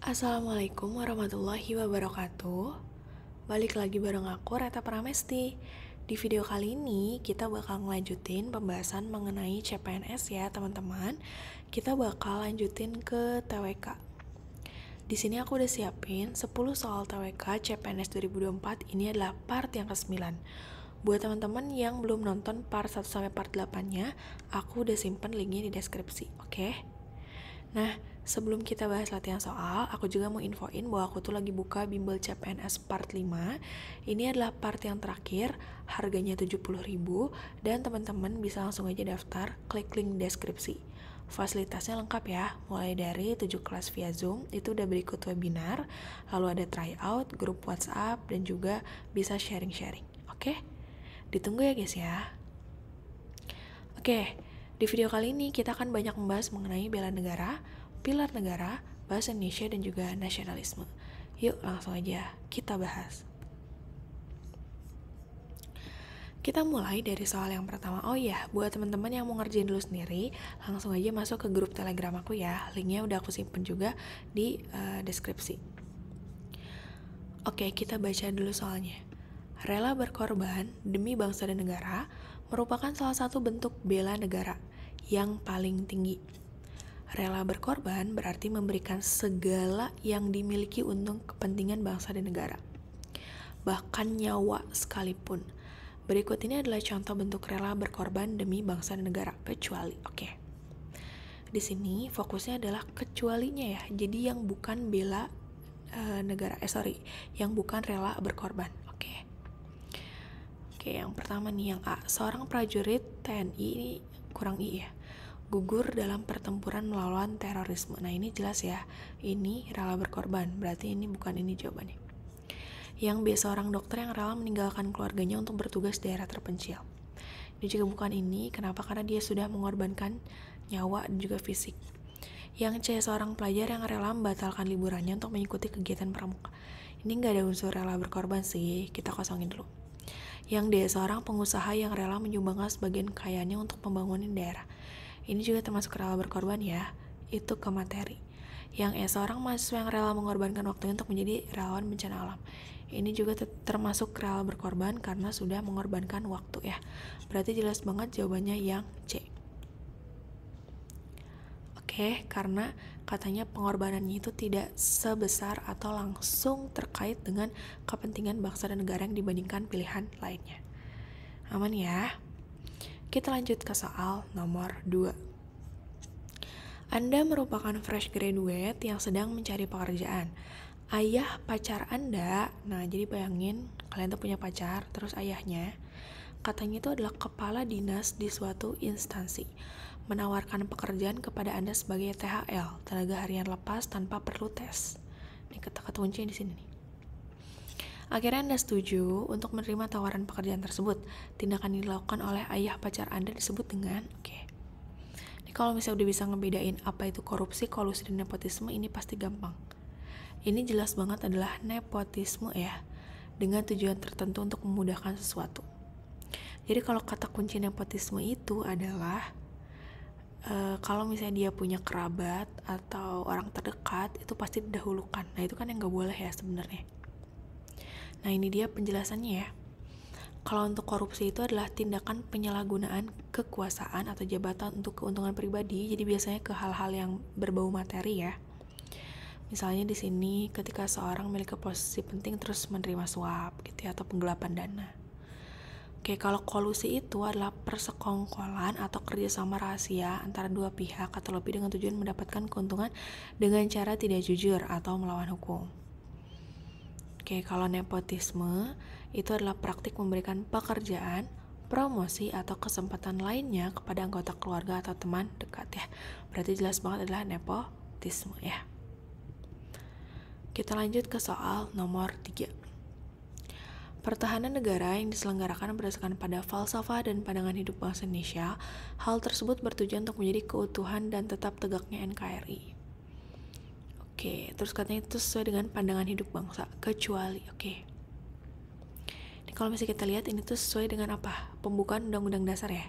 Assalamualaikum warahmatullahi wabarakatuh. Balik lagi bareng aku, Reta Pramesti. Di video kali ini, kita bakal ngelanjutin pembahasan mengenai CPNS ya, teman-teman. Kita bakal lanjutin ke TWK. Di sini aku udah siapin 10 soal TWK CPNS 2024. Ini adalah part yang ke-9. Buat teman-teman yang belum nonton part 1 sampai part 8-nya, aku udah simpen linknya di deskripsi, oke? Nah, sebelum kita bahas latihan soal, aku juga mau infoin bahwa aku tuh lagi buka bimbel CPNS part 5. Ini adalah part yang terakhir, harganya 70.000, dan teman-teman bisa langsung aja daftar, klik link deskripsi. Fasilitasnya lengkap ya, mulai dari 7 kelas via Zoom, itu udah berikut webinar, lalu ada tryout, grup WhatsApp, dan juga bisa sharing-sharing. Oke? Ditunggu ya guys ya. Oke, di video kali ini kita akan banyak membahas mengenai bela negara, pilar negara, bahasa Indonesia, dan juga nasionalisme. Yuk langsung aja kita bahas. Kita mulai dari soal yang pertama. Oh iya, buat teman-teman yang mau ngerjain dulu sendiri, langsung aja masuk ke grup Telegram aku ya. Linknya udah aku simpen juga di deskripsi. Oke, kita baca dulu soalnya. Rela berkorban demi bangsa dan negara merupakan salah satu bentuk bela negara yang paling tinggi. Rela berkorban berarti memberikan segala yang dimiliki untuk kepentingan bangsa dan negara, bahkan nyawa sekalipun. Berikut ini adalah contoh bentuk rela berkorban demi bangsa dan negara, kecuali. Oke. Di sini fokusnya adalah kecualinya ya. Jadi yang bukan bela negara, yang bukan rela berkorban. Oke, yang pertama nih, yang A. Seorang prajurit TNI, ini kurang I ya, gugur dalam pertempuran melawan terorisme. Nah ini jelas ya, ini rela berkorban, berarti ini bukan ini jawabannya. Yang B. Seorang dokter yang rela meninggalkan keluarganya untuk bertugas di daerah terpencil. Ini juga bukan ini, kenapa? Karena dia sudah mengorbankan nyawa dan juga fisik. Yang C. Seorang pelajar yang rela membatalkan liburannya untuk mengikuti kegiatan pramuka. Ini nggak ada unsur rela berkorban sih, kita kosongin dulu. Yang D. Seorang pengusaha yang rela menyumbangkan sebagian kekayaannya untuk pembangunan daerah. Ini juga termasuk rela berkorban ya, itu ke materi. Yang E. Seorang mahasiswa yang rela mengorbankan waktunya untuk menjadi relawan bencana alam. Ini juga termasuk rela berkorban karena sudah mengorbankan waktu ya. Berarti jelas banget jawabannya yang C. Oke, karena katanya pengorbanannya itu tidak sebesar atau langsung terkait dengan kepentingan bangsa dan negara yang dibandingkan pilihan lainnya. Aman ya? Kita lanjut ke soal nomor 2. Anda merupakan fresh graduate yang sedang mencari pekerjaan. Ayah pacar Anda, nah jadi bayangin kalian tuh punya pacar, terus ayahnya katanya itu adalah kepala dinas di suatu instansi, menawarkan pekerjaan kepada Anda sebagai THL, tenaga harian lepas tanpa perlu tes. Ini kata-kata kuncinya di sini nih. Akhirnya Anda setuju untuk menerima tawaran pekerjaan tersebut. Tindakan yang dilakukan oleh ayah pacar Anda disebut dengan, Ini kalau misalnya udah bisa ngebedain apa itu korupsi, kolusi, dan nepotisme, ini pasti gampang. Ini jelas banget adalah nepotisme ya, dengan tujuan tertentu untuk memudahkan sesuatu. Jadi kalau kata kunci nepotisme itu adalah kalau misalnya dia punya kerabat atau orang terdekat, itu pasti didahulukan. Nah itu kan yang gak boleh ya sebenarnya. Nah ini dia penjelasannya ya. Kalau untuk korupsi itu adalah tindakan penyalahgunaan kekuasaan atau jabatan untuk keuntungan pribadi. Jadi biasanya ke hal-hal yang berbau materi ya. Misalnya di sini ketika seorang memiliki posisi penting terus menerima suap gitu ya, atau penggelapan dana. Oke, kalau kolusi itu adalah persekongkolan atau kerjasama rahasia antara dua pihak atau lebih dengan tujuan mendapatkan keuntungan dengan cara tidak jujur atau melawan hukum. Oke, kalau nepotisme itu adalah praktik memberikan pekerjaan, promosi, atau kesempatan lainnya kepada anggota keluarga atau teman dekat ya. Berarti jelas banget adalah nepotisme ya. Kita lanjut ke soal nomor 3. Pertahanan negara yang diselenggarakan berdasarkan pada falsafah dan pandangan hidup bangsa Indonesia. Hal tersebut bertujuan untuk menjadi keutuhan dan tetap tegaknya NKRI. Oke, terus katanya itu sesuai dengan pandangan hidup bangsa, kecuali, Ini kalau misalnya kita lihat, ini tuh sesuai dengan apa? Pembukaan Undang-Undang Dasar ya.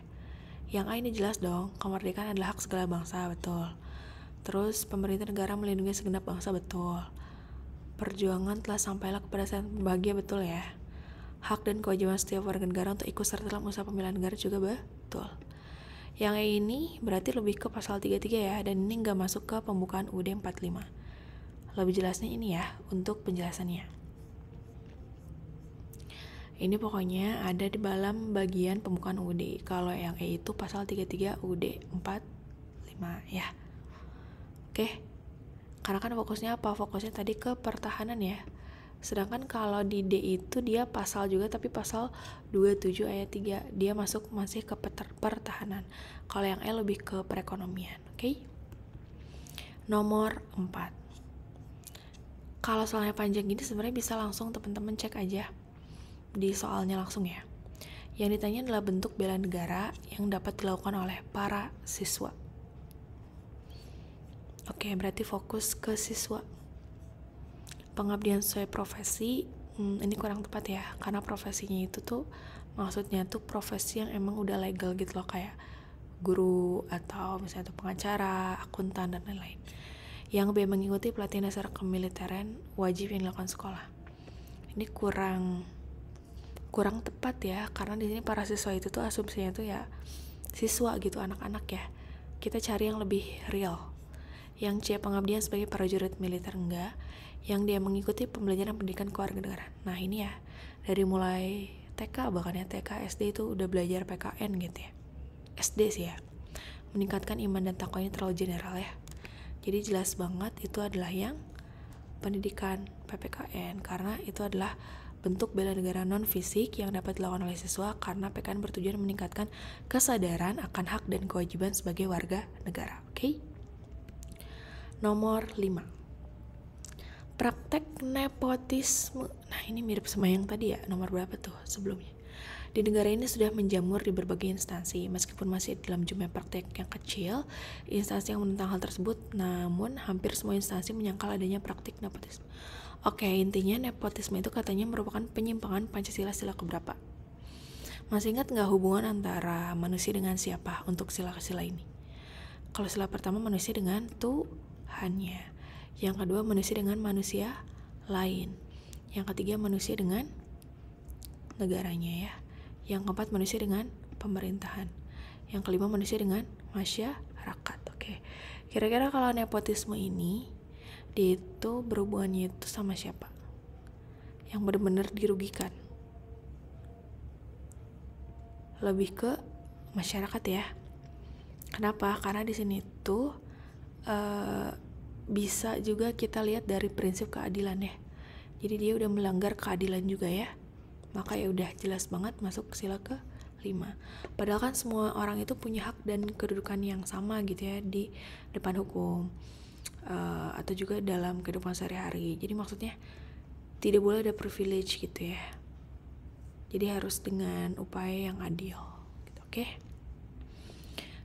Yang A ini jelas dong, kemerdekaan adalah hak segala bangsa, betul. Terus pemerintah negara melindungi segenap bangsa, betul. Perjuangan telah sampailah kepada saya bahagia, betul ya. Hak dan kewajiban setiap warga negara untuk ikut serta dalam usaha pembelian negara juga betul. Yang ini berarti lebih ke pasal 33 ya, dan ini nggak masuk ke pembukaan UUD 45. Lebih jelasnya ini ya untuk penjelasannya. Ini pokoknya ada di dalam bagian pembukaan UUD. Kalau yang E itu pasal 33 UUD 45 ya. Oke. Karena kan fokusnya apa? Fokusnya tadi ke pertahanan ya. Sedangkan kalau di D itu dia pasal juga, tapi pasal 27 ayat 3. Dia masih ke pertahanan. Kalau yang E lebih ke perekonomian. Oke. Nomor 4. Kalau soalnya panjang gini sebenarnya bisa langsung teman-teman cek aja di soalnya langsung ya. Yang ditanya adalah bentuk bela negara yang dapat dilakukan oleh para siswa. Oke, berarti fokus ke siswa. Pengabdian sesuai profesi, ini kurang tepat ya, karena profesinya itu tuh maksudnya tuh profesi yang emang udah legal gitu loh, kayak guru atau misalnya tuh pengacara, akuntan dan lain-lain. Yang B, mengikuti pelatihan dasar kemiliteran wajib yang dilakukan sekolah. Ini kurang tepat ya, karena di sini para siswa itu tuh asumsinya tuh ya siswa gitu, anak-anak ya. Kita cari yang lebih real. Yang C, pengabdian sebagai prajurit militer, enggak. Yang dia mengikuti pembelajaran pendidikan kewarganegaraan. Nah ini ya, dari mulai TK bahkan ya, TK, SD itu udah belajar PKN gitu ya. SD sih ya. Meningkatkan iman dan takwa, ini terlalu general ya. Jadi jelas banget itu adalah yang pendidikan PPKN, karena itu adalah bentuk bela negara non-fisik yang dapat dilakukan oleh siswa, karena PKN bertujuan meningkatkan kesadaran akan hak dan kewajiban sebagai warga negara. Oke? Nomor 5. Praktek nepotisme. Nah ini mirip sama yang tadi ya, nomor berapa tuh sebelumnya. Di negara ini sudah menjamur di berbagai instansi, meskipun masih dalam jumlah praktek yang kecil, instansi yang menentang hal tersebut, namun hampir semua instansi menyangkal adanya praktik nepotisme. Oke, intinya nepotisme itu katanya merupakan penyimpangan Pancasila sila keberapa? Masih ingat nggak hubungan antara manusia dengan siapa untuk sila-sila ini? Kalau sila pertama manusia dengan Tuhannya, yang kedua manusia dengan manusia lain, yang ketiga manusia dengan negaranya ya, yang keempat manusia dengan pemerintahan, yang kelima manusia dengan masyarakat. Oke, kira-kira kalau nepotisme ini dia itu berhubungannya itu sama siapa yang benar-benar dirugikan? Lebih ke masyarakat ya. Kenapa? Karena di sini tuh bisa juga kita lihat dari prinsip keadilan ya. Jadi dia udah melanggar keadilan juga ya. Maka ya udah jelas banget masuk sila ke-5. Padahal kan semua orang itu punya hak dan kedudukan yang sama gitu ya di depan hukum, atau juga dalam kehidupan sehari-hari. Jadi maksudnya tidak boleh ada privilege gitu ya. Jadi harus dengan upaya yang adil gitu, oke?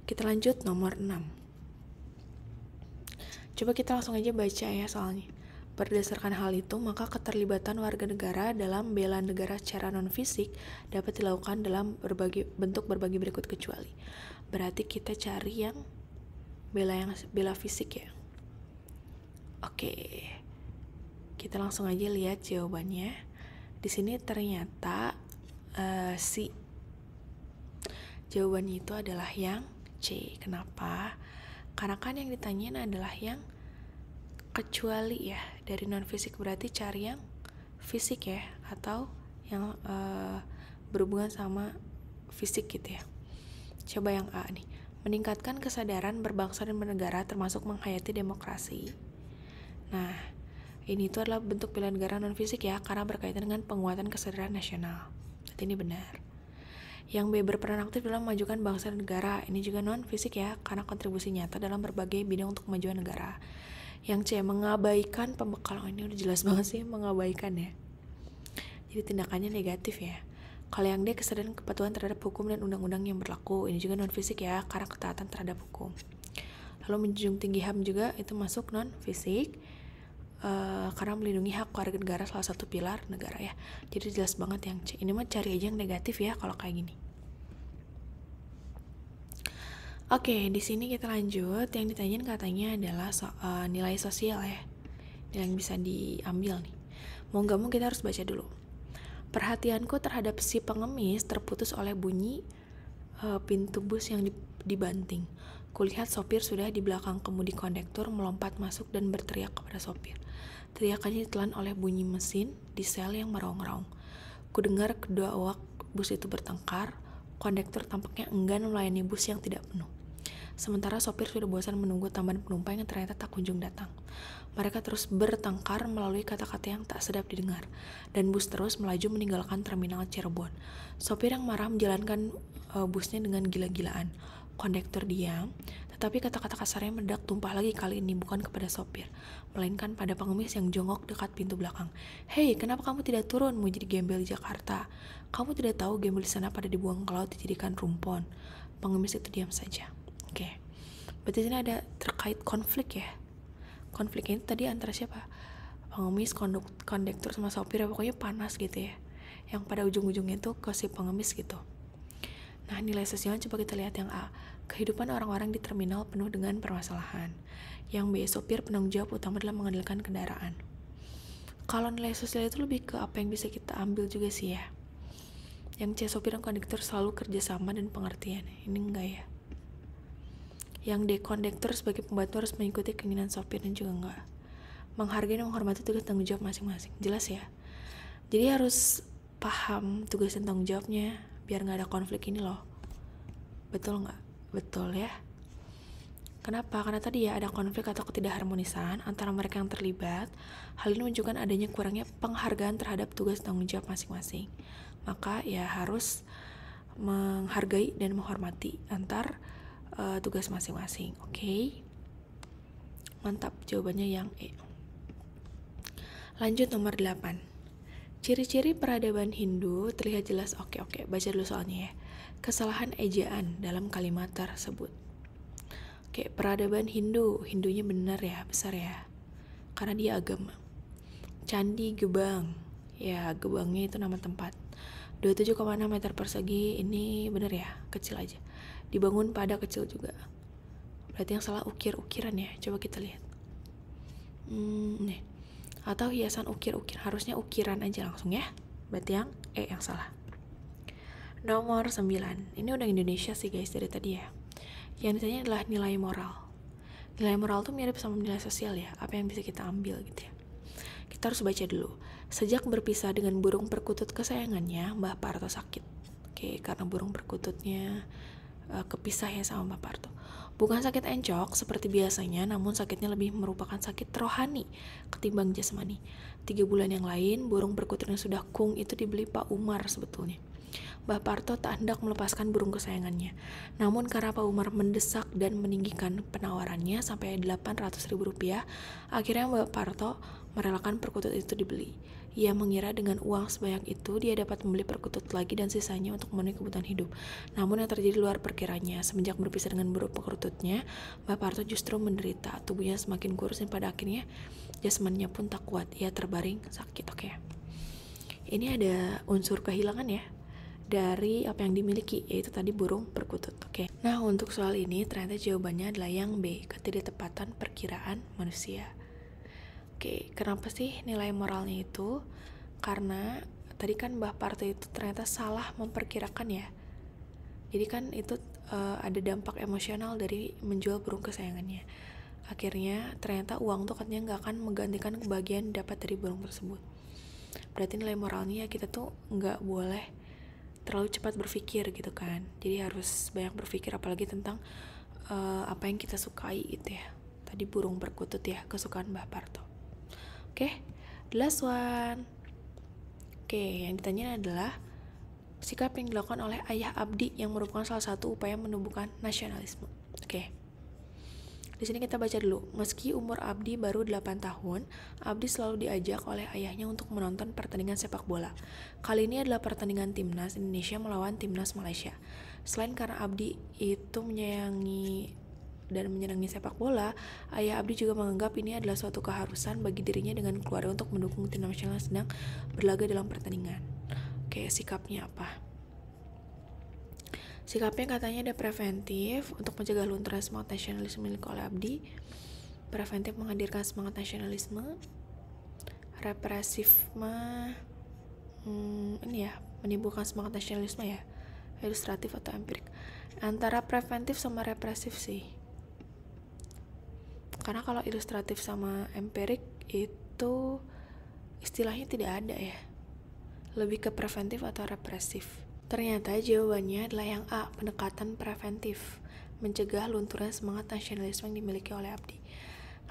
Kita lanjut nomor 6. Coba kita langsung aja baca ya soalnya. Berdasarkan hal itu, maka keterlibatan warga negara dalam bela negara secara non-fisik dapat dilakukan dalam bentuk berbagai berikut kecuali. Berarti kita cari yang bela fisik ya. Oke. Kita langsung aja lihat jawabannya. Di sini ternyata jawabannya itu adalah yang C. Kenapa? Karena kan yang ditanyain adalah yang kecuali ya, dari non fisik, berarti cari yang fisik ya, atau yang berhubungan sama fisik gitu ya. Coba yang A nih, meningkatkan kesadaran berbangsa dan bernegara termasuk menghayati demokrasi. Nah, ini tuh adalah bentuk bela negara non fisik ya, karena berkaitan dengan penguatan kesadaran nasional. Berarti ini benar. Yang B, berperan aktif dalam memajukan bangsa dan negara. Ini juga non fisik ya, karena kontribusi nyata dalam berbagai bidang untuk kemajuan negara. Yang C, mengabaikan pembekalan. Ini udah jelas banget sih mengabaikan ya. Jadi tindakannya negatif ya. Kalau yang D, kesadaran kepatuhan terhadap hukum dan undang-undang yang berlaku. Ini juga non fisik ya, karena ketaatan terhadap hukum. Lalu menjunjung tinggi HAM juga itu masuk non fisik. Karena melindungi hak warga negara, salah satu pilar negara ya. Jadi jelas banget yang C. Ini mah cari aja yang negatif ya kalau kayak gini. Oke, di sini kita lanjut. Yang ditanyain katanya adalah soal nilai sosial ya, nilai yang bisa diambil nih. Mau nggak mau kita harus baca dulu. Perhatianku terhadap si pengemis terputus oleh bunyi pintu bus yang dibanting. Kulihat sopir sudah di belakang kemudi kondektur melompat masuk dan berteriak kepada sopir. Teriakannya ditelan oleh bunyi mesin diesel yang meraung-raung. Kudengar kedua awak bus itu bertengkar. Kondektur tampaknya enggan melayani bus yang tidak penuh. Sementara sopir sudah bosan menunggu tambahan penumpang yang ternyata tak kunjung datang. Mereka terus bertengkar melalui kata-kata yang tak sedap didengar, dan bus terus melaju meninggalkan terminal Cirebon. Sopir yang marah menjalankan busnya dengan gila-gilaan. Kondektur diam, tetapi kata-kata kasarnya meledak tumpah lagi kali ini bukan kepada sopir, melainkan pada pengemis yang jongkok dekat pintu belakang. Hei, kenapa kamu tidak turun? Mau jadi gembel di Jakarta? Kamu tidak tahu gembel di sana pada dibuang ke laut dijadikan rumpon? Pengemis itu diam saja. Oke, berarti ini ada terkait konflik ya. Konflik ini tadi antara siapa? Pengemis, kondektur sama sopir ya, pokoknya panas gitu ya. Yang pada ujung-ujungnya itu ke si pengemis gitu. Nah, nilai sosialnya coba kita lihat yang A. Kehidupan orang-orang di terminal penuh dengan permasalahan. Yang B. Sopir penanggung jawab utama dalam mengendalikan kendaraan. Kalau nilai sosial itu lebih ke apa yang bisa kita ambil juga sih ya. Yang C. Sopir dan kondektur selalu kerjasama dan pengertian. Ini enggak ya. Yang D. Kondektur sebagai pembantu harus mengikuti keinginan sopir dan juga enggak. Menghargai dan menghormati tugas tanggung jawab masing-masing. Jelas ya. Jadi harus paham tugas dan tanggung jawabnya biar nggak ada konflik ini loh. Betul nggak? Betul ya. Kenapa? Karena tadi ya ada konflik atau ketidakharmonisan antara mereka yang terlibat. Hal ini menunjukkan adanya kurangnya penghargaan terhadap tugas tanggung jawab masing-masing. Maka ya harus menghargai dan menghormati antar tugas masing-masing. Oke? Mantap, jawabannya yang E. Lanjut nomor 8. Ciri-ciri peradaban Hindu terlihat jelas. Oke, baca dulu soalnya ya. Kesalahan ejaan dalam kalimat tersebut. Oke, peradaban Hindu. Hindunya benar ya, besar ya. Karena dia agama. Candi Gebang. Ya, Gebangnya itu nama tempat. 27,6 meter persegi. Ini benar ya, kecil aja. Dibangun pada kecil juga. Berarti yang salah ukir-ukiran ya. Coba kita lihat. Nih. Atau hiasan ukir-ukir. Harusnya ukiran aja langsung ya. Berarti yang E yang salah. Nomor 9. Ini udah Indonesia sih guys dari tadi ya. Yang ditanya adalah nilai moral. Nilai moral tuh mirip sama nilai sosial ya. Apa yang bisa kita ambil gitu ya. Kita harus baca dulu. Sejak berpisah dengan burung perkutut kesayangannya, Mbah Parto sakit. Oke, karena burung perkututnya kepisah ya sama Mbah Parto. Bukan sakit encok seperti biasanya, namun sakitnya lebih merupakan sakit rohani ketimbang jasmani. 3 bulan yang lain, burung perkutut yang sudah kung itu dibeli Pak Umar sebetulnya. Mbah Parto tak hendak melepaskan burung kesayangannya. Namun karena Pak Umar mendesak dan meninggikan penawarannya sampai Rp800.000, akhirnya Mbah Parto merelakan perkutut itu dibeli. Ia mengira dengan uang sebanyak itu dia dapat membeli perkutut lagi dan sisanya untuk memenuhi kebutuhan hidup. Namun yang terjadi luar perkiranya. Semenjak berpisah dengan burung perkututnya, Mbah Parto justru menderita. Tubuhnya semakin kurus dan pada akhirnya jasmaninya pun tak kuat. Ia terbaring sakit. Oke. Ini ada unsur kehilangan ya dari apa yang dimiliki, yaitu tadi burung perkutut. Oke. Nah, untuk soal ini ternyata jawabannya adalah yang B, ketidaktepatan perkiraan manusia. Oke, kenapa sih nilai moralnya itu? Karena tadi kan Mbah Parto itu ternyata salah memperkirakan ya. Jadi kan itu ada dampak emosional dari menjual burung kesayangannya. Akhirnya ternyata uang tuh katanya nggak akan menggantikan kebahagiaan dapat dari burung tersebut. Berarti nilai moralnya kita tuh nggak boleh terlalu cepat berpikir gitu kan. Jadi harus banyak berpikir apalagi tentang apa yang kita sukai gitu ya. Tadi burung perkutut ya, kesukaan Mbah Parto. Oke, the last one. Oke, yang ditanya adalah sikap yang dilakukan oleh ayah Abdi yang merupakan salah satu upaya menumbuhkan nasionalisme. Oke. Di sini kita baca dulu. Meski umur Abdi baru 8 tahun, Abdi selalu diajak oleh ayahnya untuk menonton pertandingan sepak bola. Kali ini adalah pertandingan timnas Indonesia melawan timnas Malaysia. Selain karena Abdi itu menyayangi dan menyenangi sepak bola, ayah Abdi juga menganggap ini adalah suatu keharusan bagi dirinya dengan keluarga untuk mendukung tim nasional yang sedang berlaga dalam pertandingan. Oke, sikapnya apa? Sikapnya katanya ada preventif untuk mencegah lunturnya semangat nasionalisme milik oleh Abdi, preventif menghadirkan semangat nasionalisme, represif ini ya, menimbulkan semangat nasionalisme ya, ilustratif atau empirik. Antara preventif sama represif sih, karena kalau ilustratif sama empirik itu istilahnya tidak ada ya, lebih ke preventif atau represif. Ternyata jawabannya adalah yang A, pendekatan preventif, mencegah lunturnya semangat nasionalisme yang dimiliki oleh Abdi.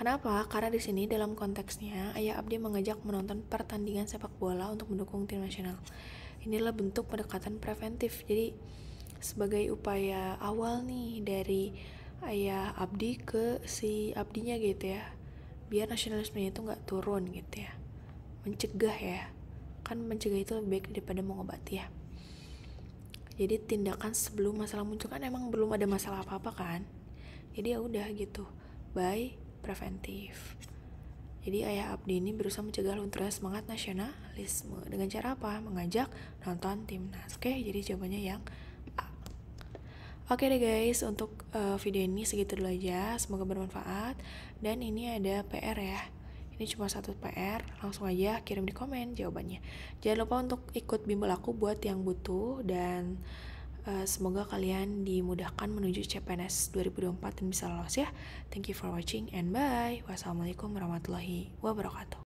Kenapa? Karena di sini dalam konteksnya Ayah Abdi mengajak menonton pertandingan sepak bola untuk mendukung tim nasional. Inilah bentuk pendekatan preventif. Jadi sebagai upaya awal nih dari Ayah Abdi ke si Abdinya gitu ya, biar nasionalismenya itu nggak turun gitu ya, mencegah ya, kan mencegah itu lebih baik daripada mengobati ya. Jadi tindakan sebelum masalah muncul, kan emang belum ada masalah apa-apa kan, jadi ya udah gitu, by preventif. Jadi Ayah Abdi ini berusaha mencegah lunturnya semangat nasionalisme dengan cara apa? Mengajak nonton timnas. Oke, jadi jawabannya yang A. Oke deh guys, untuk video ini segitu dulu aja. Semoga bermanfaat. Dan ini ada PR ya. Ini cuma satu PR, langsung aja kirim di komen jawabannya. Jangan lupa untuk ikut bimbel aku buat yang butuh, dan semoga kalian dimudahkan menuju CPNS 2024 dan bisa lolos ya. Thank you for watching and bye. Wassalamualaikum warahmatullahi wabarakatuh.